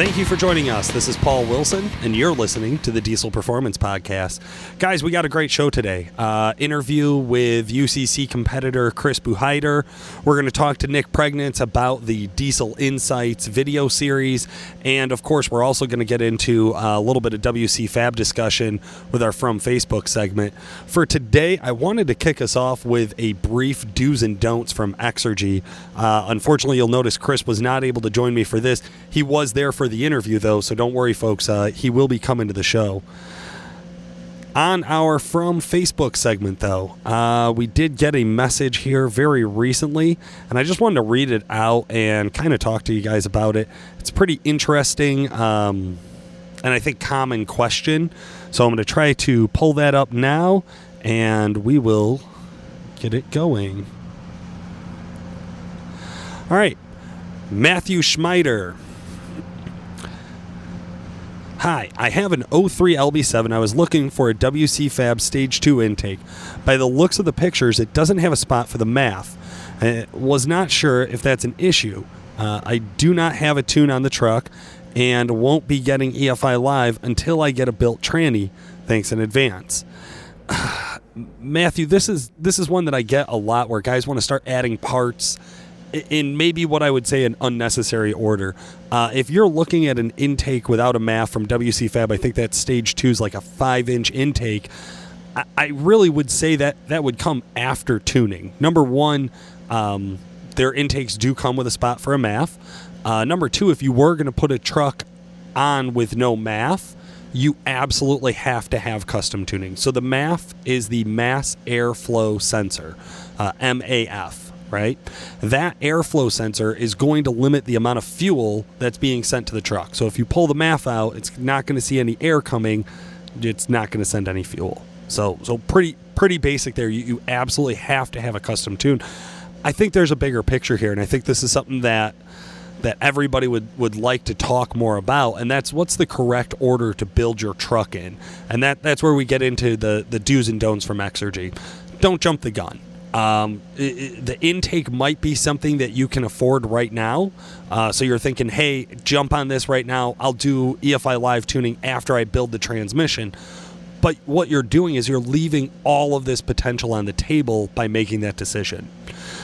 Thank you for joining us. This is Paul Wilson, and you're listening to the Diesel Performance Podcast. Guys, we got a great show today. Interview with UCC competitor Chris Buhidar. We're going to talk to Nick Pregnance about the Diesel Insights video series. And, of course, we're also going to get into a little bit of WC Fab discussion with our From Facebook segment. For today, I wanted to kick us off with a brief do's and don'ts from Exergy. Unfortunately, you'll notice Chris was not able to join me for this. He was there for the interview, though, so don't worry, folks. He will be coming to the show. On our From Facebook segment, though, we did get a message here very recently, and I just wanted to read it out and kind of talk to you guys about it. It's a pretty interesting and I think common question, so I'm going to try to pull that up now, and we will get it going. All right. Matthew Schmeider. Hi, I have an 03 LB7. I was looking for a WC Fab Stage 2 intake. By the looks of the pictures, it doesn't have a spot for the MAF. I was not sure if that's an issue. I do not have a tune on the truck and won't be getting EFI Live until I get a built tranny. Thanks in advance. Matthew, this is one that I get a lot where guys want to start adding parts in maybe what I would say an unnecessary order. If you're looking at an intake without a MAF from WC Fab, I think that Stage 2 is like a 5-inch intake. I really would say that would come after tuning. Number one, their intakes do come with a spot for a MAF. Number two, if you were going to put a truck on with no MAF, you absolutely have to have custom tuning. So the MAF is the Mass Airflow Sensor, MAF. Right? That airflow sensor is going to limit the amount of fuel that's being sent to the truck. So if you pull the MAF out, it's not going to see any air coming. It's not going to send any fuel. So pretty basic there. You absolutely have to have a custom tune. I think there's a bigger picture here, and I think this is something that everybody would like to talk more about, and that's what's the correct order to build your truck in. And that's where we get into the do's and don'ts from Exergy. Don't jump the gun. The intake might be something that you can afford right now. So you're thinking, hey, jump on this right now. I'll do EFI Live tuning after I build the transmission. But what you're doing is you're leaving all of this potential on the table by making that decision.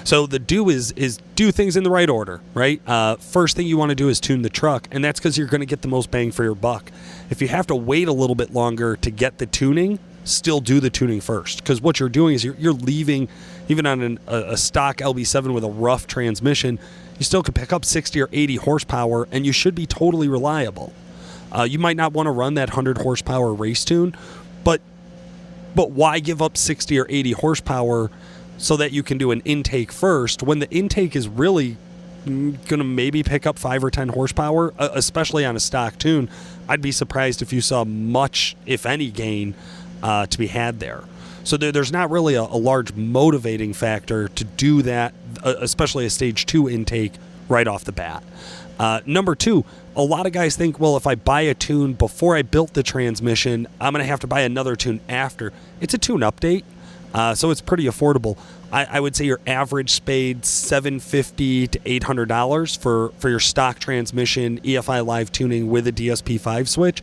So the do is do things in the right order, right? First thing you want to do is tune the truck, and that's because you're going to get the most bang for your buck. If you have to wait a little bit longer to get the tuning, still do the tuning first, because what you're doing is you're leaving, even on a stock LB7 with a rough transmission, you still can pick up 60 or 80 horsepower, and you should be totally reliable. You might not want to run that 100 horsepower race tune, but why give up 60 or 80 horsepower so that you can do an intake first when the intake is really going to maybe pick up 5 or 10 horsepower, especially on a stock tune? I'd be surprised if you saw much, if any, gain to be had there. So there's not really a large motivating factor to do that, especially a Stage 2 intake right off the bat. Number two, a lot of guys think, well, if I buy a tune before I built the transmission, I'm going to have to buy another tune after. It's a tune update, so it's pretty affordable. I would say your average spade $750 to $800 for your stock transmission EFI Live tuning with a DSP5 switch.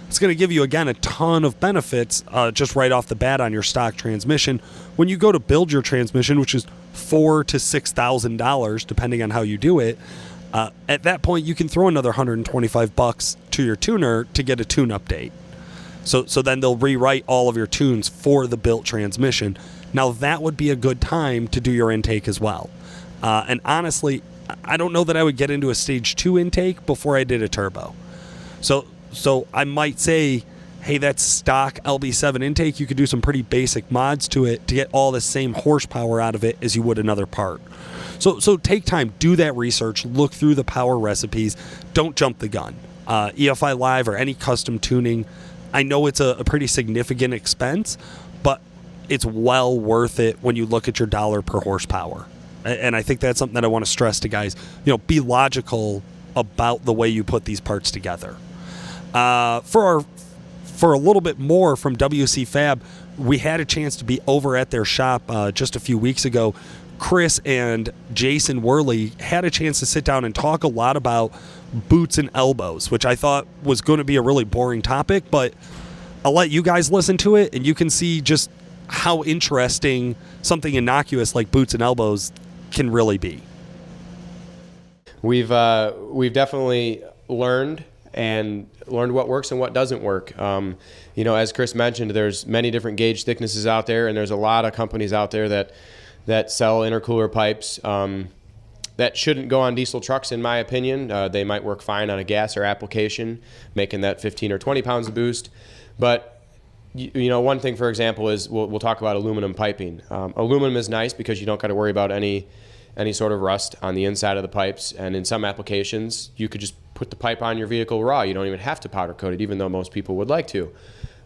It's going to give you, again, a ton of benefits just right off the bat on your stock transmission. When you go to build your transmission, which is $4,000 to $6,000, depending on how you do it, at that point you can throw another $125 to your tuner to get a tune update. So then they'll rewrite all of your tunes for the built transmission. Now that would be a good time to do your intake as well. And honestly, I don't know that I would get into a Stage 2 intake before I did a turbo. So I might say, hey, that's stock LB7 intake. You could do some pretty basic mods to it to get all the same horsepower out of it as you would another part. So take time, do that research, look through the power recipes. Don't jump the gun. EFI Live or any custom tuning, I know it's a pretty significant expense, but it's well worth it when you look at your dollar per horsepower. And I think that's something that I want to stress to guys. Be logical about the way you put these parts together. For our for a little bit more from WC Fab, we had a chance to be over at their shop just a few weeks ago. Chris and Jason Wehrli had a chance to sit down and talk a lot about boots and elbows, which I thought was going to be a really boring topic, but I'll let you guys listen to it, and you can see just how interesting something innocuous like boots and elbows can really be. We've definitely learned what works and what doesn't work. As Chris mentioned, there's many different gauge thicknesses out there, and there's a lot of companies out there that sell intercooler pipes that shouldn't go on diesel trucks, in my opinion. They might work fine on a gas or application, making that 15 or 20 pounds of boost. But one thing, for example, is we'll talk about aluminum piping. Aluminum is nice because you don't got to worry about any sort of rust on the inside of the pipes. And in some applications, you could just put the pipe on your vehicle raw. You don't even have to powder coat it, even though most people would like to.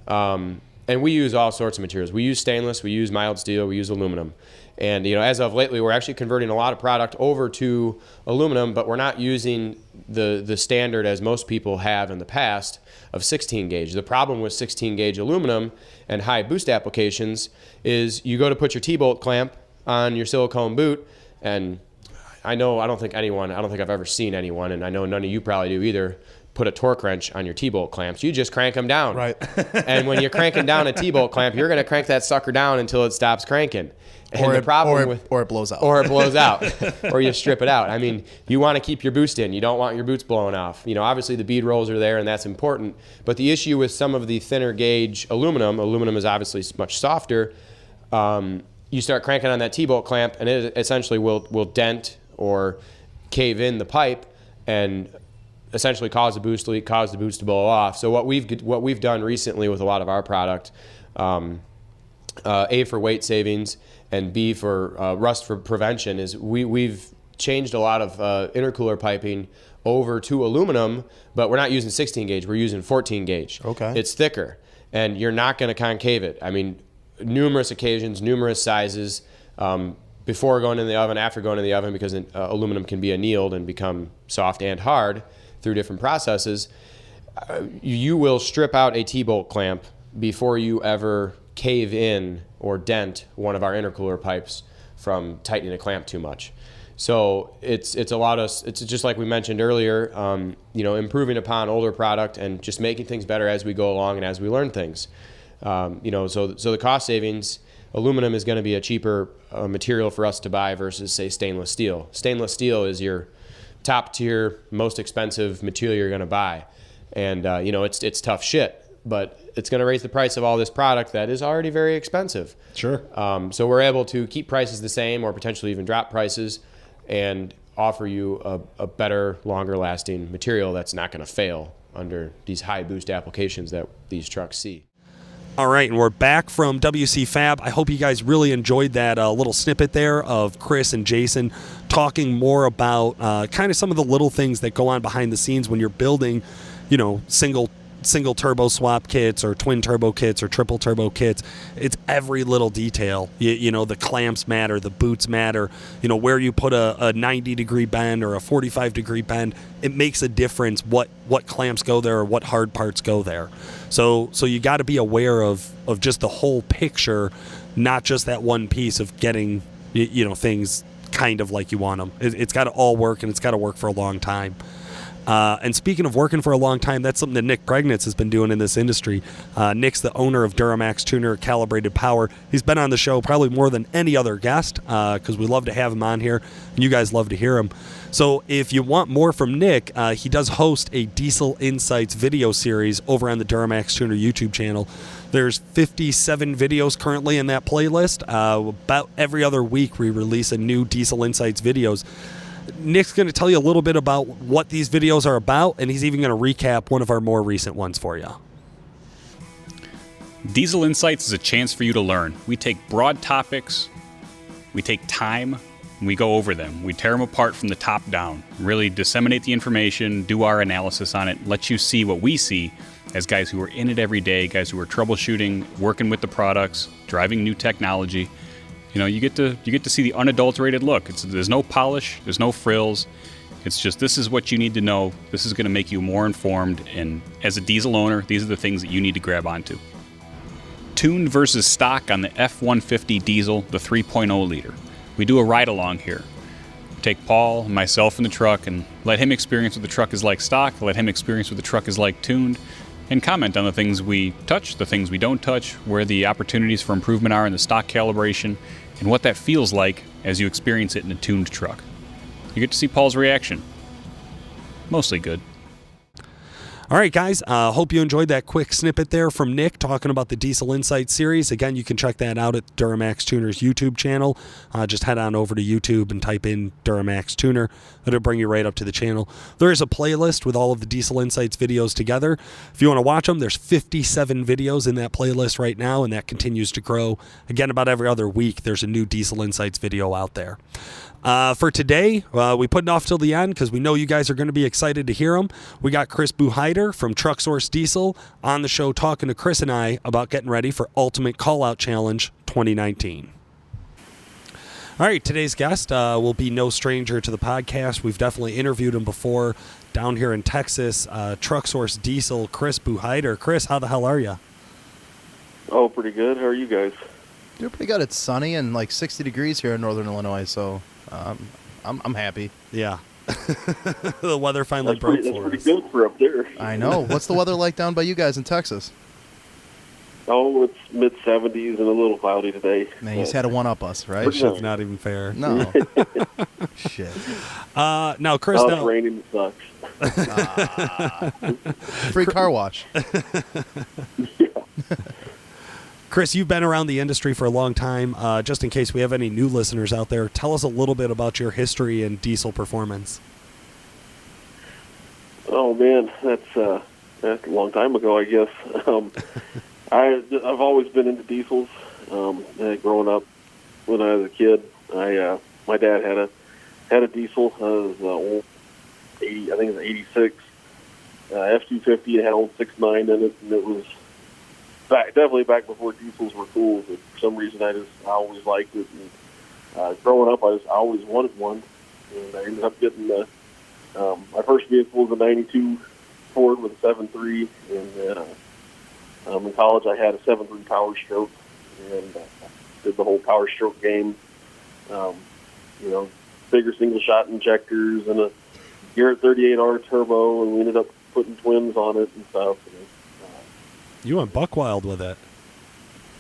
And we use all sorts of materials. We use stainless, we use mild steel, we use aluminum. And as of lately, we're actually converting a lot of product over to aluminum, but we're not using the standard as most people have in the past of 16 gauge. The problem with 16 gauge aluminum and high boost applications is you go to put your T-bolt clamp on your silicone boot, and I don't think I've ever seen anyone, and I know none of you probably do either, put a torque wrench on your T-bolt clamps. You just crank them down. Right. And when you're cranking down a T-bolt clamp, you're going to crank that sucker down until it stops cranking. And or the it blows out. Or it blows out. Or you strip it out. I mean, you want to keep your boost in. You don't want your boots blowing off. Obviously the bead rolls are there, and that's important. But the issue with some of the thinner gauge aluminum is obviously much softer. You start cranking on that T-bolt clamp, and it essentially will dent or cave in the pipe and essentially cause a boost leak, cause the boost to blow off. So what we've done recently with a lot of our product, A, for weight savings, and B, for rust for prevention, is we've changed a lot of intercooler piping over to aluminum, but we're not using 16 gauge, we're using 14 gauge. Okay. It's thicker, and you're not going to concave it. I mean, numerous occasions, numerous sizes, before going in the oven, after going in the oven, because aluminum can be annealed and become soft and hard through different processes. You will strip out a T-bolt clamp before you ever cave in or dent one of our intercooler pipes from tightening a clamp too much. So it's just like we mentioned earlier, improving upon older product and just making things better as we go along and as we learn things. So the cost savings, aluminum is going to be a cheaper material for us to buy versus, say, stainless steel. Stainless steel is your top tier, most expensive material you're going to buy. And, it's tough shit, but it's going to raise the price of all this product that is already very expensive. Sure. So we're able to keep prices the same or potentially even drop prices and offer you a better, longer lasting material that's not going to fail under these high boost applications that these trucks see. All right, and we're back from WC Fab. I hope you guys really enjoyed that little snippet there of Chris and Jason talking more about kind of some of the little things that go on behind the scenes when you're building, single turbo swap kits or twin turbo kits or triple turbo kits. It's every little detail. The clamps matter, the boots matter, where you put a 90 degree bend or a 45 degree bend. It makes a difference what clamps go there or what hard parts go there. So you got to be aware of just the whole picture, not just that one piece of getting things kind of like you want them. It's got to all work, and it's got to work for a long time. And speaking of working for a long time, that's something that Nick Pregnitz has been doing in this industry. Nick's the owner of Duramaxtuner, Calibrated Power. He's been on the show probably more than any other guest because we love to have him on here, and you guys love to hear him. So if you want more from Nick, he does host a Diesel Insights video series over on the Duramaxtuner YouTube channel. There's 57 videos currently in that playlist. About every other week, we release a new Diesel Insights videos. Nick's going to tell you a little bit about what these videos are about, and he's even going to recap one of our more recent ones for you. Diesel Insights is a chance for you to learn. We take broad topics, we take time, and we go over them. We tear them apart from the top down, really disseminate the information, do our analysis on it, let you see what we see as guys who are in it every day, guys who are troubleshooting, working with the products, driving new technology. You get to see the unadulterated look. There's no polish, there's no frills. It's just, this is what you need to know. This is going to make you more informed. And as a diesel owner, these are the things that you need to grab onto. Tuned versus stock on the F-150 diesel, the 3.0 liter. We do a ride along here. Take Paul and myself in the truck and let him experience what the truck is like stock, let him experience what the truck is like tuned, and comment on the things we touch, the things we don't touch, where the opportunities for improvement are in the stock calibration, and what that feels like as you experience it in a tuned truck. You get to see Paul's reaction. Mostly good. All right, guys. Hope you enjoyed that quick snippet there from Nick talking about the Diesel Insights series. Again, you can check that out at Duramaxtuner's YouTube channel. Just head on over to YouTube and type in Duramaxtuner. It'll bring you right up to the channel. There is a playlist with all of the Diesel Insights videos together. If you want to watch them, there's 57 videos in that playlist right now, and that continues to grow. Again, about every other week, there's a new Diesel Insights video out there. For today, we put it off till the end because we know you guys are going to be excited to hear them. We got Chris Buhidar from Truck Source Diesel on the show talking to Chris and I about getting ready for Ultimate Callout Challenge 2019. All right, today's guest will be no stranger to the podcast. We've definitely interviewed him before down here in Texas. Truck Source Diesel, Chris Buhidar. Chris, how the hell are you? Oh, pretty good. How are you guys? Doing pretty good. It's sunny and like 60 degrees here in northern Illinois, so I'm happy. Yeah. The weather finally That's broke pretty for us. good for up there. I know. What's the weather like down by you guys in Texas? Oh, it's mid-70s and a little cloudy today. Man, you just had to one-up us, right? Pretty That's not even fair. No. Shit. Now, Chris, Oh, now, it's raining. It sucks. Free car wash. Chris, you've been around the industry for a long time. Just in case we have any new listeners out there, tell us a little bit about your history in diesel performance. Oh, man, that's a long time ago, I guess. I've always been into diesels. Growing up, when I was a kid, my dad had a diesel. It was 80, I think it was 86 F-250. It had old 6.9 in it, and it was definitely back before diesels were cool. But for some reason, I always liked it. And growing up, I always wanted one, and I ended up getting my first vehicle was a '92 Ford with a 7.3, and in college I had a 7.3 Power Stroke, and did the whole Power Stroke game. Bigger single shot injectors and a Garrett 38R turbo, and we ended up putting twins on it and stuff. You went buck wild with it.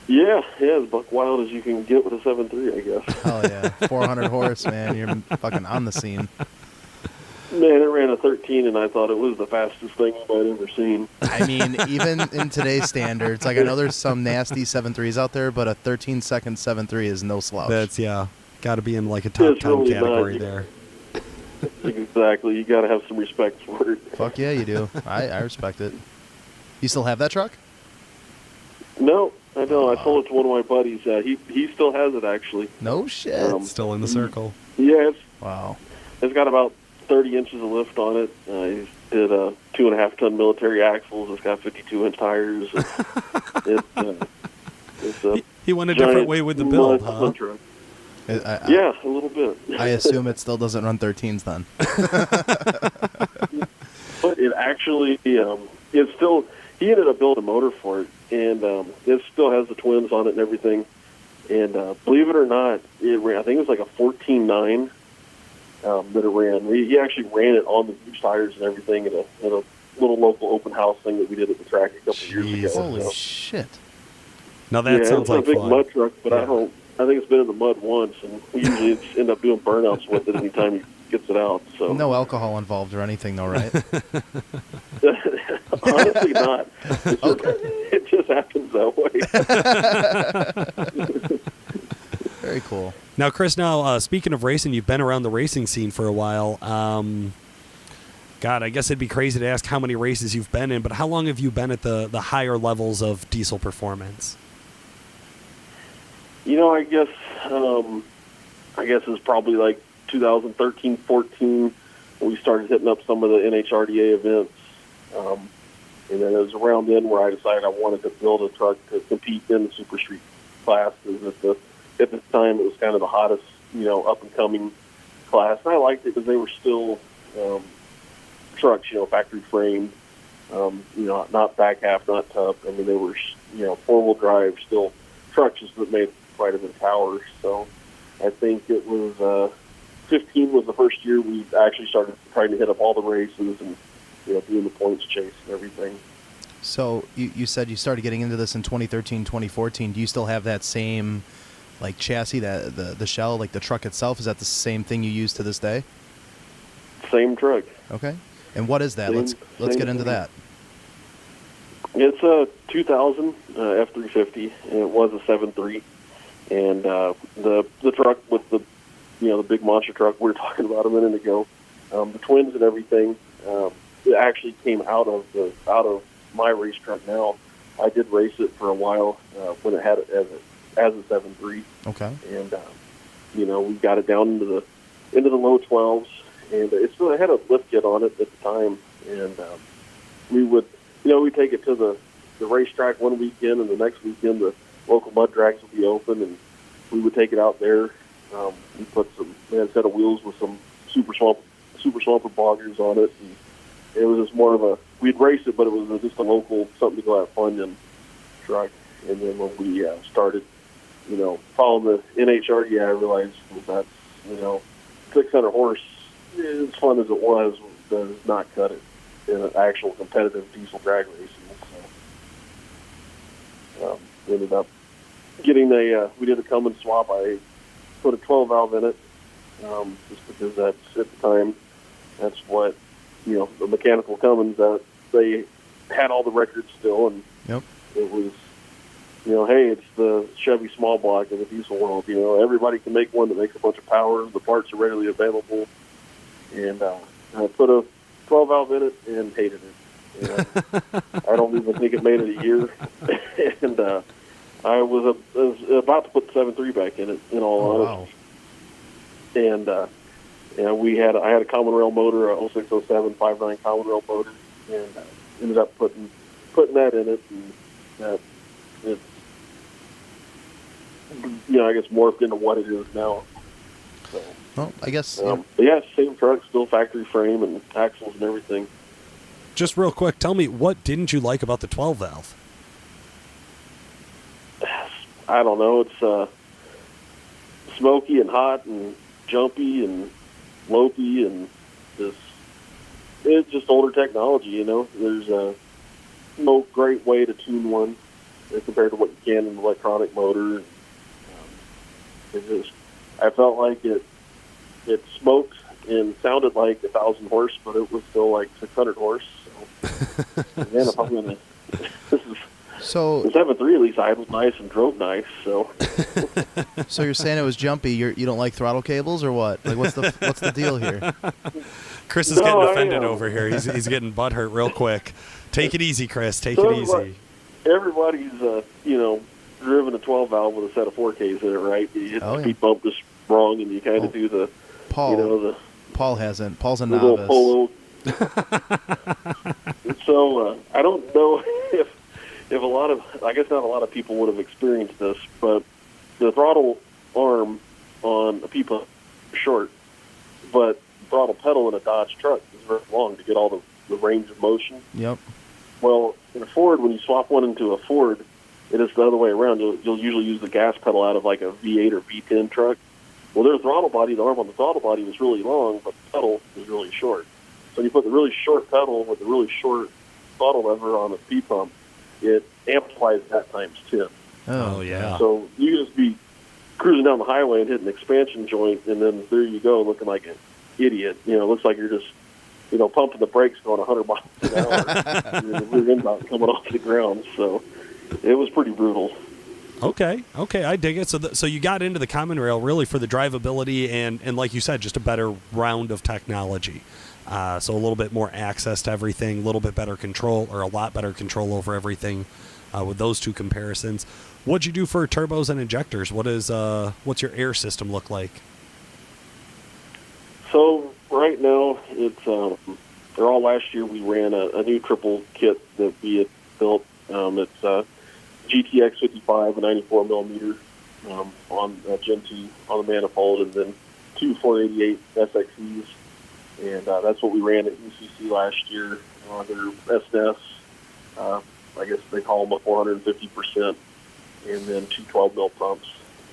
Yeah, as buck wild as you can get with a 7.3, I guess. Hell yeah. 400 horse, man. You're fucking on the scene. Man, it ran a 13, and I thought it was the fastest thing I'd ever seen. I mean, even in today's standards, like I know there's some nasty 7.3s out there, but a 13-second 7.3 is no slouch. That's, got to be in like a top 10 really category not. there. Exactly. You got to have some respect for it. Fuck yeah, you do. I respect it. You still have that truck? No, I don't. I sold it to one of my buddies. He still has it, actually. No shit. Still in the circle. Yeah, Wow. it's got about 30 inches of lift on it. He did 2.5-ton military axles. It's got 52-inch tires. It's a He went a different way with the build, huh? truck. I, Yeah, a little bit. I assume it still doesn't run 13s then. But it actually, it's still, he ended up building a motor for it, and it still has the twins on it and everything. And believe it or not, it ran, I think it was like a 14.9 that it ran. He actually ran it on the huge tires and everything at a little local open house thing that we did at the track a couple of years ago. Holy So, shit. Now that sounds it's like a big fun. mud truck, but Yeah. I think it's been in the mud once, and we usually end up doing burnouts with it anytime he gets it out. So No alcohol involved or anything, though, right? honestly, not. It just happens that way. Very cool. Now, Chris, speaking of racing, you've been around the racing scene for a while. God, I guess it'd be crazy to ask how many races you've been in, but how long have you been at the higher levels of diesel performance? I guess it was probably like 2013, 14 when we started hitting up some of the NHRDA events. And then it was around then where I decided I wanted to build a truck to compete in the Super Street class. At the time, it was kind of the hottest, up and coming class. And I liked it because they were still trucks, factory framed, not back half, not tub. I mean, they were, 4-wheel drive, still trucks that made quite a bit of power. So I think it was 15 was the first year we actually started trying to hit up all the races and, doing the points chase and everything. So you said you started getting into this in 2013, 2014. Do you still have that same chassis, that the shell, the truck itself? Is that the same thing you use to this day? Same truck. Okay. And what is that? Let's get into that. It's a 2000 F350, and it was a 7.3. And the truck with the the big monster truck we were talking about a minute ago, the twins and everything, it actually came out of my race truck. Now I did race it for a while when it had it as a 7.3. Okay. And we got it down into the low 12s, and it still had a lift kit on it at the time. And we would we'd take it to the racetrack one weekend, and the next weekend the local mud drags would be open, and we would take it out there. We had a set of wheels with some super swamper boggers on it, and it was just more of we'd race it, but it was just a local something to go have fun in truck. And then when we started, following the NHR, I realized that 600 horse, as fun as it was, does not cut it in an actual competitive diesel drag racing. So we ended up getting we did a Cummins swap. I put a 12 valve in it, just because that's at the time, that's what, the mechanical Cummins, they had all the records still, and yep. It was, hey, it's the Chevy small block in the diesel world. Everybody can make one that makes a bunch of power. The parts are readily available. And I put a 12 valve in it and hated it. I don't even think it made it a year. And I was about to put the 7.3 back in it, in all honesty. Wow. And I had a common rail motor, a 0607 5.9 common rail motor, and ended up putting that in it, and it's I guess morphed into what it is now. So, well, I guess. But yeah, same truck, still factory frame and axles and everything. Just real quick, tell me, what didn't you like about the 12 valve? I don't know. It's smoky and hot and jumpy and lopey, and it's just older technology. There's no great way to tune one compared to what you can in an electronic motor. I felt like it smoked and sounded like 1,000 horse, but it was still like 600 horse. So, again, if I'm gonna, so the 7.3 at least idled nice and drove nice. So, so you're saying it was jumpy? You don't like throttle cables or what? What's the deal here? Chris is getting offended over here. He's getting butthurt real quick. Take it easy, Chris. Take it easy. Everybody's driven a 12 valve with a set of 4Ks in it, right? You hit the speed bump just wrong, and you kind of do the Paul hasn't. Paul's a little novice. polo. So I don't know if I guess not a lot of people would have experienced this, but the throttle arm on a P-pump is short, but the throttle pedal in a Dodge truck is very long to get all the range of motion. Yep. Well, in a Ford, when you swap one into a Ford, it is the other way around. You'll usually use the gas pedal out of like a V8 or V10 truck. Well, their throttle body, the arm on the throttle body was really long, but the pedal was really short. So when you put the really short pedal with the really short throttle lever on a P-pump, it amplifies that times 10. Oh, yeah. So you can just be cruising down the highway and hit an expansion joint, and then there you go, looking like an idiot. It looks like you're just, pumping the brakes going 100 miles an hour. The rear end mount coming off the ground. So it was pretty brutal. Okay, I dig it. So you got into the common rail really for the drivability and like you said, just a better round of technology. So a little bit more access to everything, a little bit better control, or a lot better control over everything with those two comparisons. What'd you do for turbos and injectors? What's your air system look like? So right now, it's last year we ran a new triple kit that we had built. It's GTX 55, a 94 millimeter on Gen 2 on the manifold, and then two 488 SXEs. and that's what we ran at UCC last year. Their SNS, I guess they call them a 450%, and then two 12-mil pumps.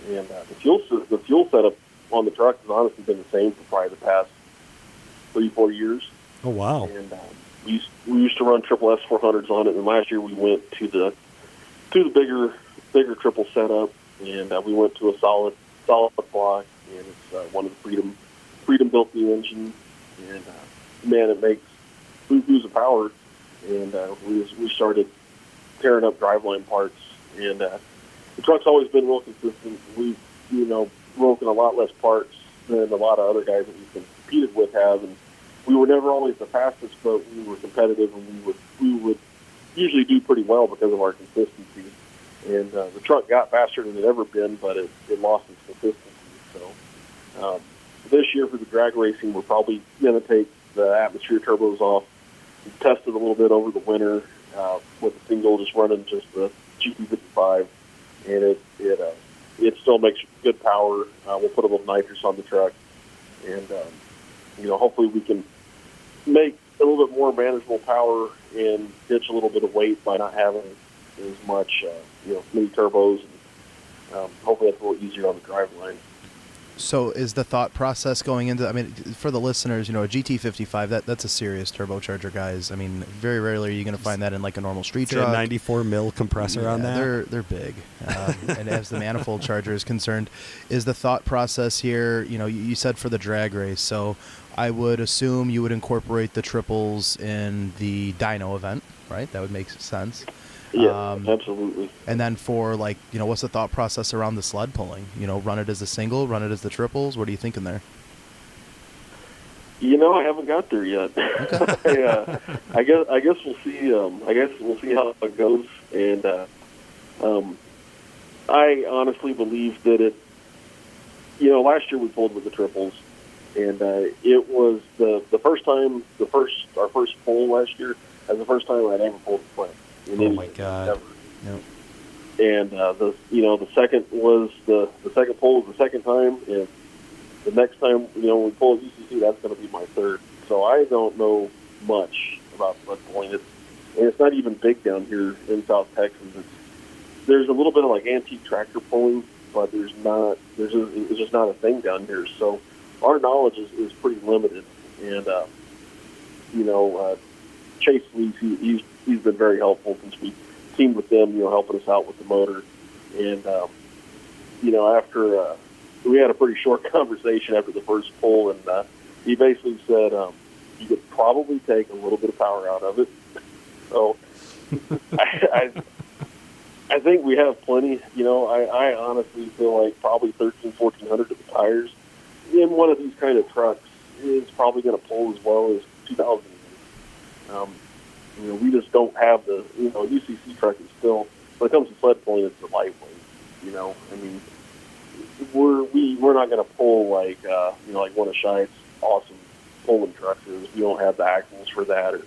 And the fuel setup on the truck has honestly been the same for probably the past 3-4 years. Oh, wow. And we used to run triple S400s on it, and last year we went to the bigger triple setup, and we went to a solid block, and it's one of the Freedom built the engine, and man, it makes booze of power. And we started tearing up driveline parts, and the truck's always been real consistent. We've broken a lot less parts than a lot of other guys that we've competed with have, and we were never always the fastest, but we were competitive, and we would usually do pretty well because of our consistency. And the truck got faster than it ever been, but it lost its consistency. So this year for the drag racing, we're probably going to take the atmosphere turbos off. We tested a little bit over the winter with a single, just running just the GP55, and it still makes good power. We'll put a little nitrous on the truck, and hopefully we can make a little bit more manageable power and ditch a little bit of weight by not having as much mini turbos, and hopefully that's a little easier on the driveline. So is the thought process going into, I mean, for the listeners, a GT55, that's a serious turbocharger, guys. I mean, very rarely are you going to find that in like a normal street truck. 94 mil compressor on that. They're big. And as the manifold charger is concerned, is the thought process here, you said for the drag race, so I would assume you would incorporate the triples in the dyno event, right? That would make sense. Yeah, absolutely. And then for what's the thought process around the sled pulling? Run it as a single, run it as the triples. What are you thinking there? I haven't got there yet. Okay. I guess we'll see. I guess we'll see how it goes. And I honestly believe that it. Last year we pulled with the triples, and it was the first time. Our first pull last year, as the first time I'd ever pulled the sled. Oh my God! Yep. And the second was the second pull was the second time, and the next time when we pull at UCC, that's going to be my third. So I don't know much about sled pulling. It's not even big down here in South Texas. There's a little bit of antique tractor pulling, but it's just not a thing down here. So our knowledge is pretty limited, and Chase Lees, he's been very helpful since we teamed with them, helping us out with the motor. And, after we had a pretty short conversation after the first pull, and he basically said you could probably take a little bit of power out of it. So I think we have plenty. I honestly feel like probably 1,400 of the tires in one of these kind of trucks is probably going to pull as well as 2,000. We just don't have the, UCC truck is still, when it comes to sled pulling, it's a lightweight. I mean, we're not going to pull like one of Shine's awesome pulling trucks is. We don't have the axles for that, or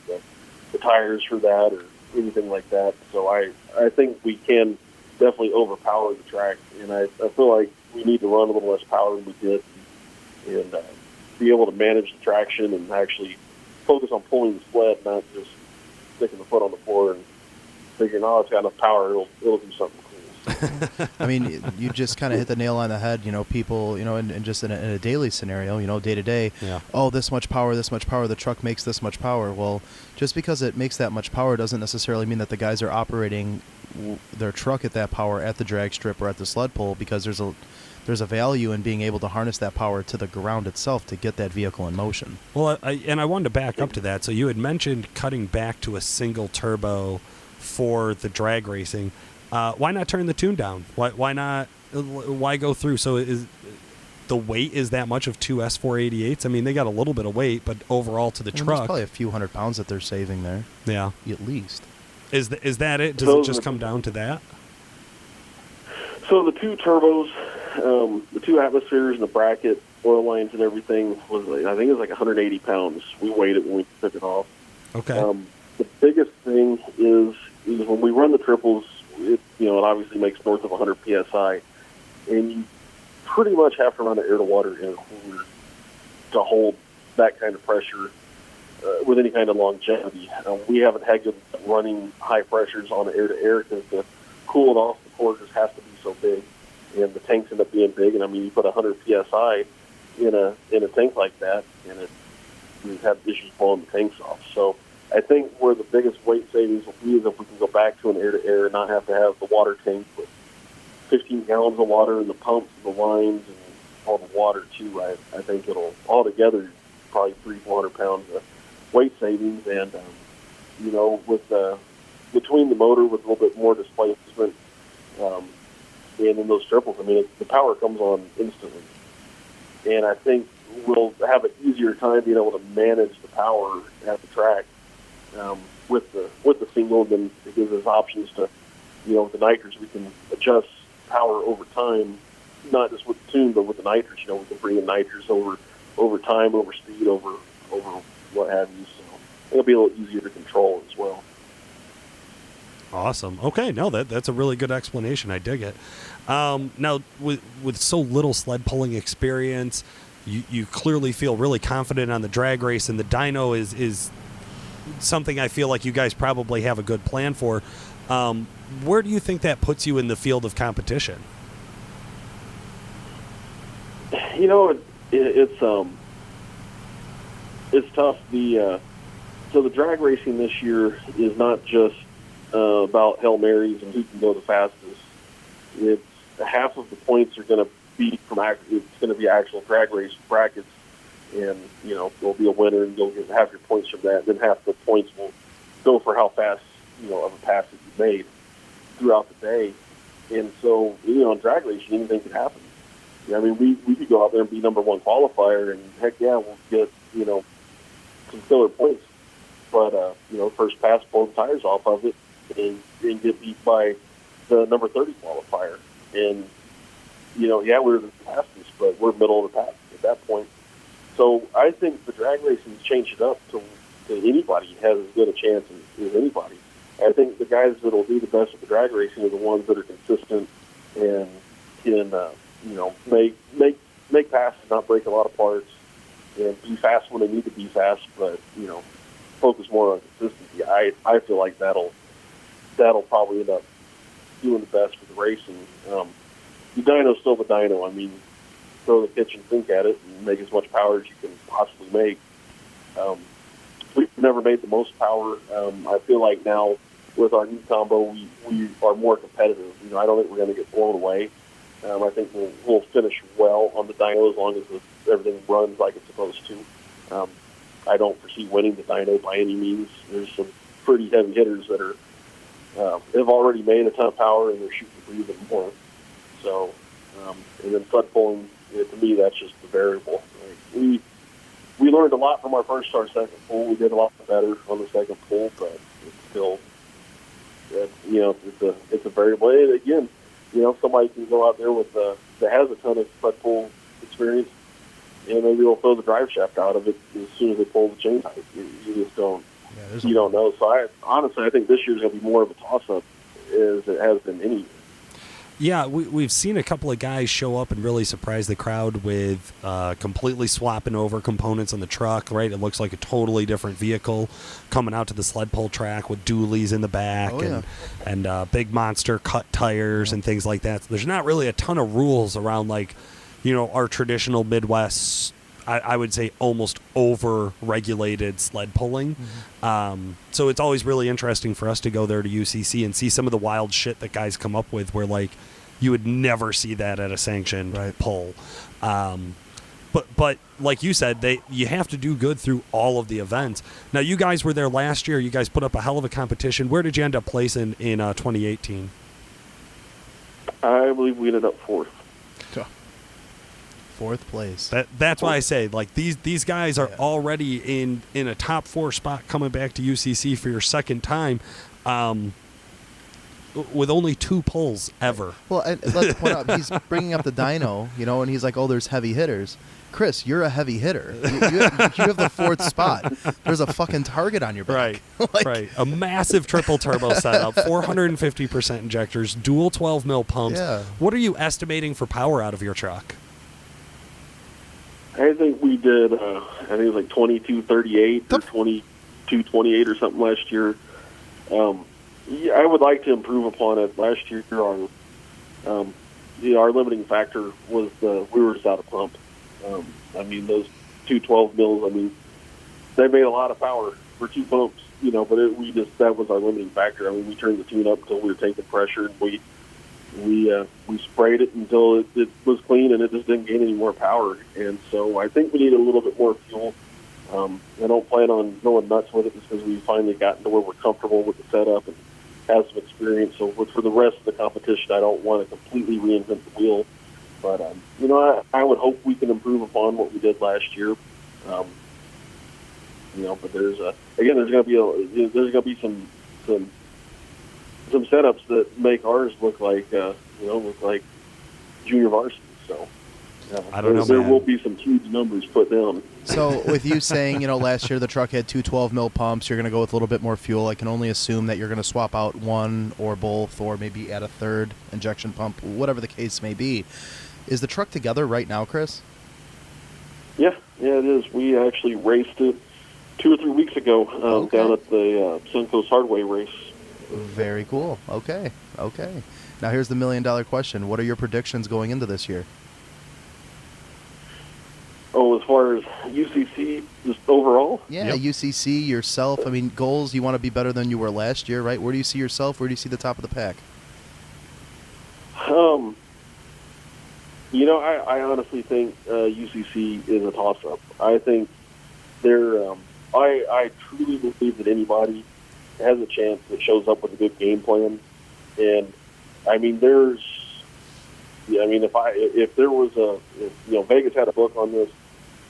the tires for that, or anything like that. So I think we can definitely overpower the track, and I feel like we need to run a little less power than we did, and be able to manage the traction and actually focus on pulling the sled, not just sticking the foot on the floor and figuring, it's got enough power, it'll do something cool. I mean, you just kind of hit the nail on the head. People, and just in a daily scenario, day to day. Yeah. Oh, this much power. The truck makes this much power. Well, just because it makes that much power doesn't necessarily mean that the guys are operating their truck at that power at the drag strip or at the sled pull, because there's a value in being able to harness that power to the ground itself to get that vehicle in motion. Well, I wanted to back up to that. So you had mentioned cutting back to a single turbo for the drag racing. Why not turn the tune down? Why not? Why go through? So is the weight is that much of two S488s? I mean, they got a little bit of weight, but overall to the truck, there's probably a few hundred pounds that they're saving there. Yeah, at least. Is that it? Does it just come down to that? So the two turbos, the two atmospheres and the bracket, oil lines and everything was, I think it was like 180 pounds. We weighed it when we took it off. Okay. The biggest thing is when we run the triples, it obviously makes north of 100 PSI, and you pretty much have to run an air to water intercooler to hold that kind of pressure with any kind of longevity. We haven't had good running high pressures on the air-to-air because to cool it off, the core just has to be so big, and the tanks end up being big. And I mean, you put 100 psi in a tank like that, and we've had issues blowing the tanks off. So I think where the biggest weight savings will be is if we can go back to an air-to-air and not have to have the water tank with 15 gallons of water and the pumps and the lines and all the water too. I think it'll altogether probably 300-400 pounds of weight savings, and with between the motor with a little bit more displacement, and in those triples, I mean the power comes on instantly, and I think we'll have an easier time being able to manage the power at the track with the single. Then it gives us options to, with the nitros we can adjust power over time, not just with the tune, but with the nitros. We can bring in nitros over time, over speed, over what have you. So it'll be a little easier to control as well. Awesome. Okay, no, that's a really good explanation. I dig it. Now, with so little sled pulling experience, you clearly feel really confident on the drag race, and the dyno is something I feel like you guys probably have a good plan for. Where do you think that puts you in the field of competition? It's tough. So the drag racing this year is not just about Hail Marys and who can go the fastest. It's half of the points are going to be it's going to be actual drag race brackets, and there'll be a winner and you'll get half your points from that. Then half the points will go for how fast of a pass that you made throughout the day. And so in drag racing, anything can happen. I mean, we could go out there and be number one qualifier, and heck yeah, we'll get some killer points. But first pass, pull the tires off of it, and get beat by the number 30 qualifier. And we're the fastest, but we're middle of the pack at that point. So I think the drag racing has changed it up to anybody has as good a chance as anybody. I think the guys that will do the best at the drag racing are the ones that are consistent and can make passes, not break a lot of parts, and be fast when they need to be fast, but focus more on consistency. I feel like that'll probably end up doing the best for the racing. The dyno's still the dyno. I mean, throw the kitchen sink at it and make as much power as you can possibly make. We've never made the most power. I feel like now with our new combo, we are more competitive. I don't think we're going to get blown away. I think we'll finish well on the dyno as long as everything runs like it's supposed to. I don't foresee winning the dyno by any means. There's some pretty heavy hitters that have already made a ton of power, and they're shooting for even more. So, and then sled pulling, to me, that's just the variable. We learned a lot from our first or second pull. We did a lot better on the second pull, but it's still, it's a variable. And again, somebody can go out there with that has a ton of sled pull experience, and maybe they'll throw the drive shaft out of it as soon as they pull the chain tight. You just don't. Yeah, you don't know. So I think this year's going to be more of a toss-up as it has been any year. Yeah, we've seen a couple of guys show up and really surprise the crowd with completely swapping over components on the truck, right? It looks like a totally different vehicle coming out to the sled pull track with dualies in the back and big monster cut tires and things like that. So there's not really a ton of rules around, like, our traditional Midwest, I would say almost over-regulated sled pulling. Mm-hmm. So it's always really interesting for us to go there to UCC and see some of the wild shit that guys come up with where, like, you would never see that at a sanctioned pull. But like you said, you have to do good through all of the events. Now, you guys were there last year. You guys put up a hell of a competition. Where did you end up placing in 2018? I believe we ended up fourth. Fourth place. That's why I say, like, these guys are already in a top 4 spot coming back to UCC for your second time, with only 2 pulls ever. Well, let's point out, he's bringing up the dyno, and he's like, oh, there's heavy hitters. Chris, you're a heavy hitter. You have the 4th spot. There's a fucking target on your back. Right, right. A massive triple turbo setup, 450% injectors, dual 12 mil pumps. Yeah. What are you estimating for power out of your truck? I think we did. I think it was like 22:38 or 22:28 or something last year. Yeah, I would like to improve upon it. Last year, our limiting factor was we were just out of pump. I mean, those 212 mils. I mean, they made a lot of power for 2 pumps, but that was our limiting factor. I mean, we turned the tune up until we were taking pressure, and we sprayed it until it was clean, and it just didn't gain any more power. And so I think we need a little bit more fuel. I don't plan on going nuts with it just because we finally gotten to where we're comfortable with the setup and have some experience. So for the rest of the competition, I don't want to completely reinvent the wheel. But, I would hope we can improve upon what we did last year. But there's going to be some setups that make ours look like junior varsity. So I don't know, there man. will be some huge numbers put down. So with you saying, last year the truck had 2 12 mil pumps, you're going to go with a little bit more fuel. I can only assume that you're going to swap out one or both, or maybe add a third injection pump, whatever the case may be. Is the truck together right now, Chris? Yeah, it is. We actually raced it 2 or 3 weeks ago down at the Suncoast Hardway race. Very cool. Okay. Now here's the $1 million question. What are your predictions going into this year? Oh, as far as UCC, just overall? Yeah, Yep. UCC, yourself. I mean, goals, you want to be better than you were last year, right? Where do you see yourself? Where do you see the top of the pack? I honestly think UCC is a toss-up. I think I truly believe that anybody has a chance that shows up with a good game plan. And, I mean, if there was Vegas had a book on this,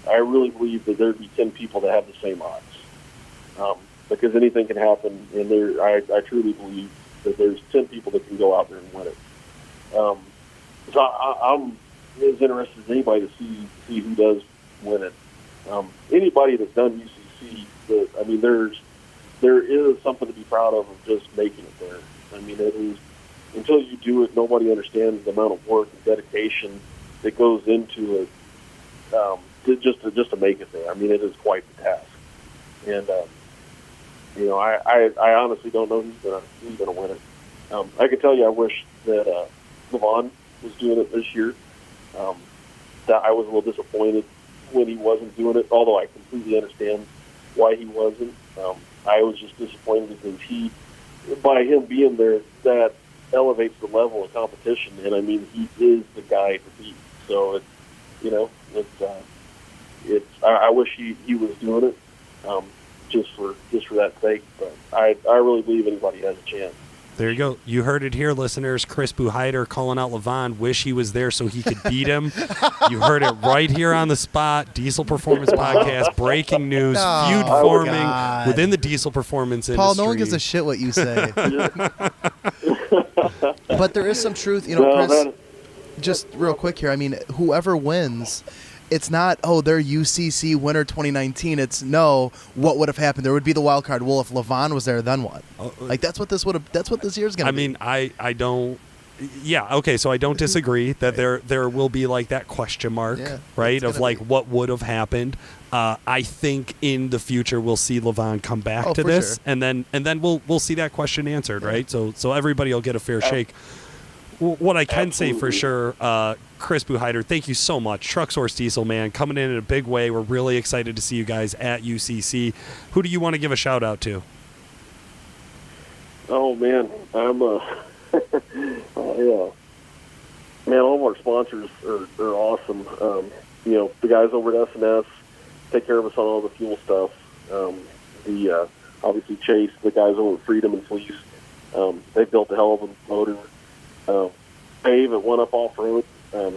I really believe that there'd be 10 people that have the same odds. Because anything can happen, and I truly believe that there's 10 people that can go out there and win it. So I'm as interested as anybody to see who does win it. Anybody that's done UCC, there is something to be proud of just making it there. I mean, it is, until you do it, nobody understands the amount of work and dedication that goes into it just to make it there. I mean, it is quite the task. And I honestly don't know who's gonna win it. I can tell you, I wish that Levon was doing it this year. That I was a little disappointed when he wasn't doing it, although I completely understand why he wasn't. I was just disappointed because by him being there, that elevates the level of competition, and I mean, he is the guy to beat. So I wish he was doing it, just for that sake. But I really believe anybody has a chance. There you go. You heard it here, listeners. Chris Buhidar calling out Levon. Wish he was there so he could beat him. You heard it right here on the spot. Diesel Performance Podcast, breaking news, feud forming God. within the diesel performance industry. Paul, no one gives a shit what you say. But there is some truth, Chris, just real quick here. I mean, whoever wins, it's not, they're UCC winner 2019. It's, what would have happened? There would be the wild card. Well, if Levon was there, then what? That's what this year's going to be. I mean, I don't. Yeah, okay, so I don't disagree that there will be like that question mark, right, of like what would have happened. I think in the future we'll see Levon come back to this, sure. and then we'll see that question answered, right? So everybody will get a fair shake. What I can say for sure, Chris Buhidar, thank you so much. Truck Source Diesel, man, coming in a big way. We're really excited to see you guys at UCC. Who do you want to give a shout out to? Oh man, I'm man, all of our sponsors are awesome. The guys over at S&S take care of us on all the fuel stuff. Obviously Chase, the guys over at Freedom and Fleece, they built a hell of a motor. Dave at One Up Off Road,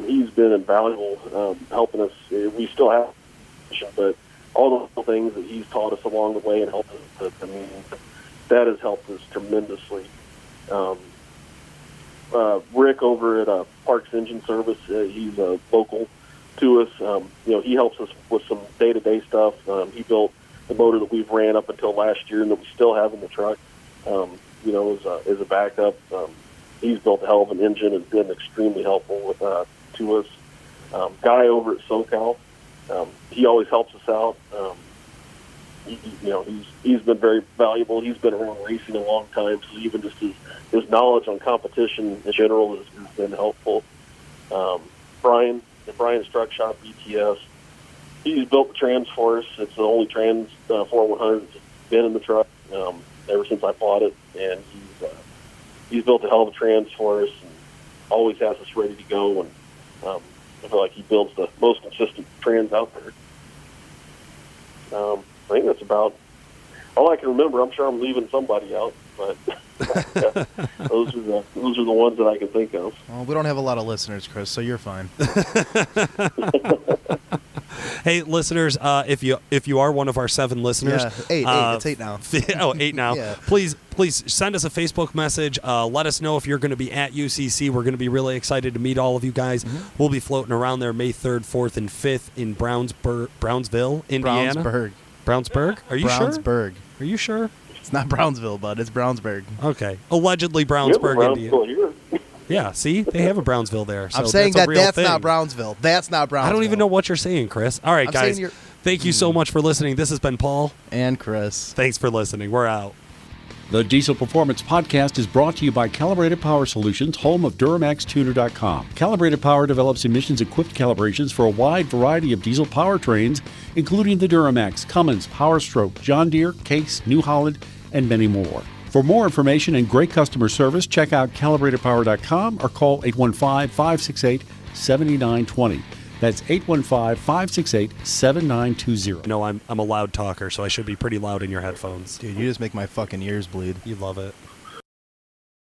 he's been invaluable helping us. We still have, but all the things that he's taught us along the way and helped us, that has helped us tremendously. Rick over at Parks Engine Service, he's local to us. He helps us with some day-to-day stuff. He built the motor that we've ran up until last year and that we still have in the truck, as a backup. He's built a hell of an engine and been extremely helpful to us. Guy over at SoCal, he always helps us out. He's been very valuable. He's been around racing a long time, so even just his knowledge on competition in general has been helpful. Brian's Truck Shop, BTS, he's built the trans for us. It's the only trans 4100 that's been in the truck ever since I bought it, and he's built a hell of a trans for us and always has us ready to go. And I feel like he builds the most consistent trans out there. I think that's about all I can remember. I'm sure I'm leaving somebody out, but those are the ones that I can think of. Well, we don't have a lot of listeners, Chris, so you're fine. Hey, listeners, if you are one of our 7 listeners, eight. It's 8 now. 8 now. Yeah. Please send us a Facebook message. Let us know if you're going to be at UCC. We're going to be really excited to meet all of you guys. Mm-hmm. We'll be floating around there May 3rd, 4th, and 5th in Brownsville, Indiana. Brownsburg? Are you Brownsburg. sure? Are you sure? It's not Brownsville, bud. It's Brownsburg. Okay. Allegedly Brownsburg, Indiana. Here. Yeah, see? They have a Brownsville there. So I'm saying that's not Brownsville. That's not Brownsville. I don't even know what you're saying, Chris. All right, guys. Thank you so much for listening. This has been Paul. And Chris. Thanks for listening. We're out. The Diesel Performance Podcast is brought to you by Calibrated Power Solutions, home of Duramaxtuner.com. Calibrated Power develops emissions-equipped calibrations for a wide variety of diesel powertrains, including the Duramax, Cummins, PowerStroke, John Deere, Case, New Holland, and many more. For more information and great customer service, check out calibratedpower.com or call 815-568-7920. That's 815-568-7920. No, I'm a loud talker, so I should be pretty loud in your headphones. Dude, you just make my fucking ears bleed. You love it.